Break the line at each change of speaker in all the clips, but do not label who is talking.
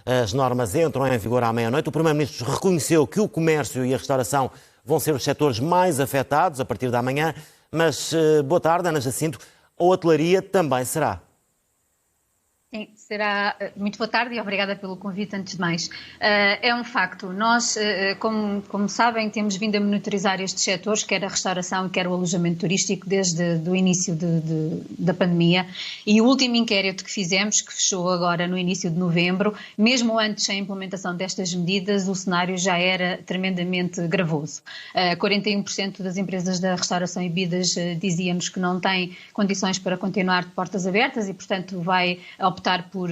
as normas entram em vigor à meia-noite. O Primeiro-Ministro reconheceu que o comércio e a restauração vão ser os setores mais afetados a partir da manhã, mas, boa tarde, Ana Jacinto, a hotelaria também será.
Sim, será. Muito boa tarde e obrigada pelo convite, antes de mais. É um facto, nós, como sabem, temos vindo a monitorizar estes setores, quer a restauração, quer o alojamento turístico, desde o início da pandemia, e o último inquérito que fizemos, que fechou agora no início de novembro, mesmo antes da implementação destas medidas, o cenário já era tremendamente gravoso. 41% das empresas da restauração e bebidas diziam-nos que não têm condições para continuar de portas abertas e, portanto, vai optar por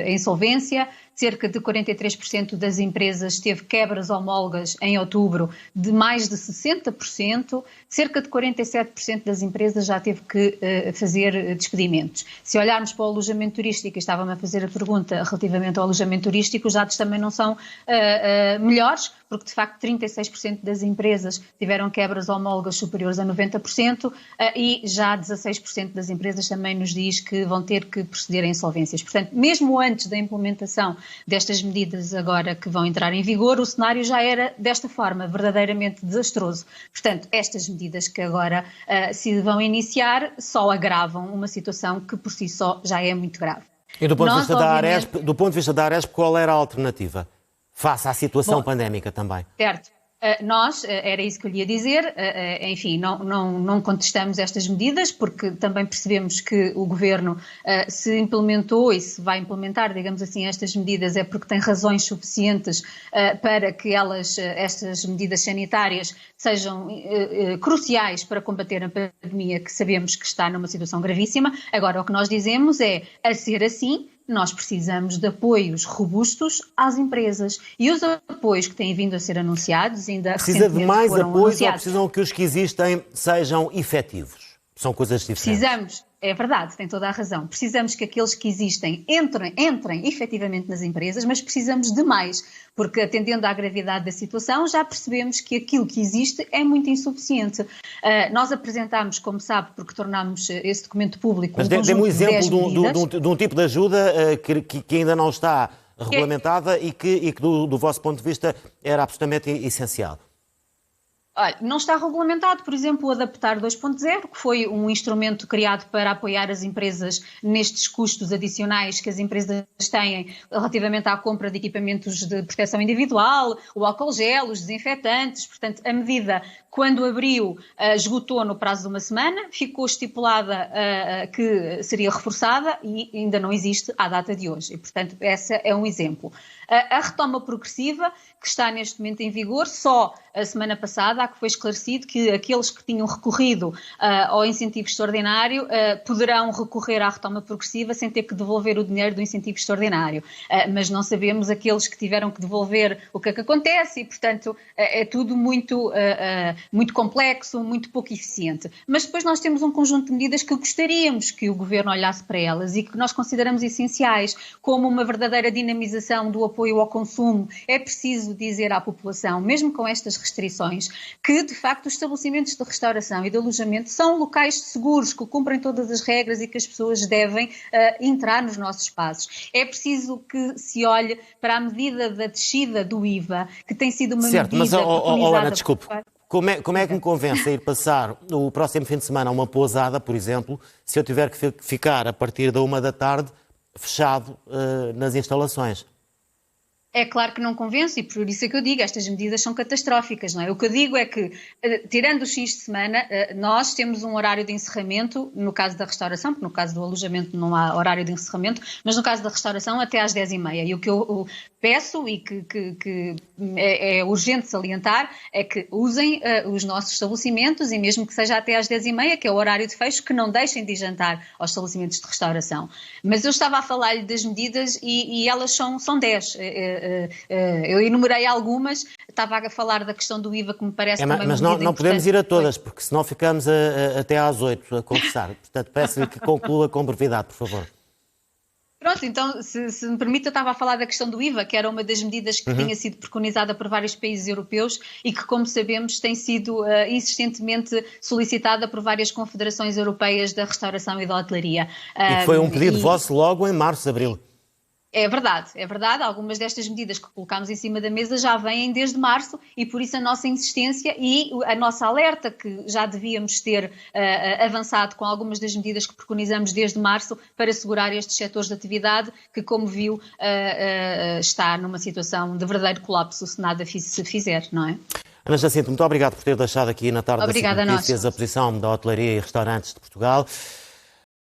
insolvência. Cerca de 43% das empresas teve quebras homólogas em outubro de mais de 60%, cerca de 47% das empresas já teve que fazer despedimentos. Se olharmos para o alojamento turístico, e estava-me a fazer a pergunta relativamente ao alojamento turístico, os dados também não são melhores, porque de facto 36% das empresas tiveram quebras homólogas superiores a 90% e já 16% das empresas também nos diz que vão ter que proceder a insolvências. Portanto, mesmo antes da implementação destas medidas agora que vão entrar em vigor, o cenário já era desta forma, verdadeiramente desastroso. Portanto, estas medidas que agora se vão iniciar só agravam uma situação que por si só já é muito grave.
E do ponto de vista da Aresp, qual era a alternativa? Face à situação pandémica também.
Certo. Nós, era isso que eu lhe ia dizer, enfim, não contestamos estas medidas porque também percebemos que o Governo se implementou e se vai implementar, digamos assim, estas medidas é porque tem razões suficientes para que estas medidas sanitárias sejam cruciais para combater a pandemia que sabemos que está numa situação gravíssima. Agora, o que nós dizemos é, a ser assim, nós precisamos de apoios robustos às empresas e os apoios que têm vindo a ser anunciados ainda
precisa de mais apoios
anunciados.
Ou precisam que os que existem sejam efetivos? São coisas diferentes.
Precisamos, é verdade, tem toda a razão. Precisamos que aqueles que existem entrem efetivamente nas empresas, mas precisamos de mais, porque atendendo à gravidade da situação já percebemos que aquilo que existe é muito insuficiente. Nós apresentámos, como sabe, porque tornámos esse documento público...
Mas dê-me um exemplo de um tipo de ajuda que ainda não está regulamentada e que do vosso ponto de vista era absolutamente essencial.
Olha, não está regulamentado, por exemplo, o Adaptar 2.0, que foi um instrumento criado para apoiar as empresas nestes custos adicionais que as empresas têm relativamente à compra de equipamentos de proteção individual, o álcool gel, os desinfetantes. Portanto, a medida, quando abriu, esgotou no prazo de uma semana, ficou estipulada que seria reforçada e ainda não existe à data de hoje. E, portanto, esse é um exemplo. A retoma progressiva, que está neste momento em vigor, só a semana passada, há que foi esclarecido que aqueles que tinham recorrido ao incentivo extraordinário poderão recorrer à retoma progressiva sem ter que devolver o dinheiro do incentivo extraordinário. Mas não sabemos aqueles que tiveram que devolver o que é que acontece e, portanto, é tudo muito complexo, muito pouco eficiente. Mas depois nós temos um conjunto de medidas que gostaríamos que o Governo olhasse para elas e que nós consideramos essenciais, como uma verdadeira dinamização do apoio ao consumo. É preciso dizer à população, mesmo com estas restrições, que de facto os estabelecimentos de restauração e de alojamento são locais seguros, que cumprem todas as regras e que as pessoas devem entrar nos nossos espaços. É preciso que se olhe para a medida da descida do IVA, que tem sido uma medida preconizada...
Ana, desculpe. Como é que me convence a ir passar o próximo fim de semana a uma pousada, por exemplo, se eu tiver que ficar a partir da 13h fechado nas instalações?
É claro que não convence e por isso é que eu digo, estas medidas são catastróficas, não é? O que eu digo é que, tirando os fins de semana, nós temos um horário de encerramento, no caso da restauração, porque no caso do alojamento não há horário de encerramento, mas no caso da restauração até às 10h30. E o que eu peço e que é urgente salientar é que usem os nossos estabelecimentos e mesmo que seja até às 10h30, que é o horário de fecho, que não deixem de jantar aos estabelecimentos de restauração. Mas eu estava a falar-lhe das medidas e elas são 10. Eu enumerei algumas, estava a falar da questão do IVA que me parece também
mas não podemos ir a todas, porque senão ficamos até às 8 a conversar. Portanto, peço-lhe que conclua com brevidade, por favor.
Pronto, então, se me permite, eu estava a falar da questão do IVA, que era uma das medidas que tinha sido preconizada por vários países europeus e que, como sabemos, tem sido insistentemente solicitada por várias confederações europeias da restauração e da hotelaria.
E que foi um pedido vosso logo em março, abril.
É verdade, é verdade. Algumas destas medidas que colocámos em cima da mesa já vêm desde março e por isso a nossa insistência e a nossa alerta que já devíamos ter avançado com algumas das medidas que preconizamos desde março para assegurar estes setores de atividade que, como viu, está numa situação de verdadeiro colapso se nada se fizer, não é?
Ana Jacinto, muito obrigado por ter deixado aqui na tarde
Obrigada
das notícias a posição da hotelaria e restaurantes de Portugal.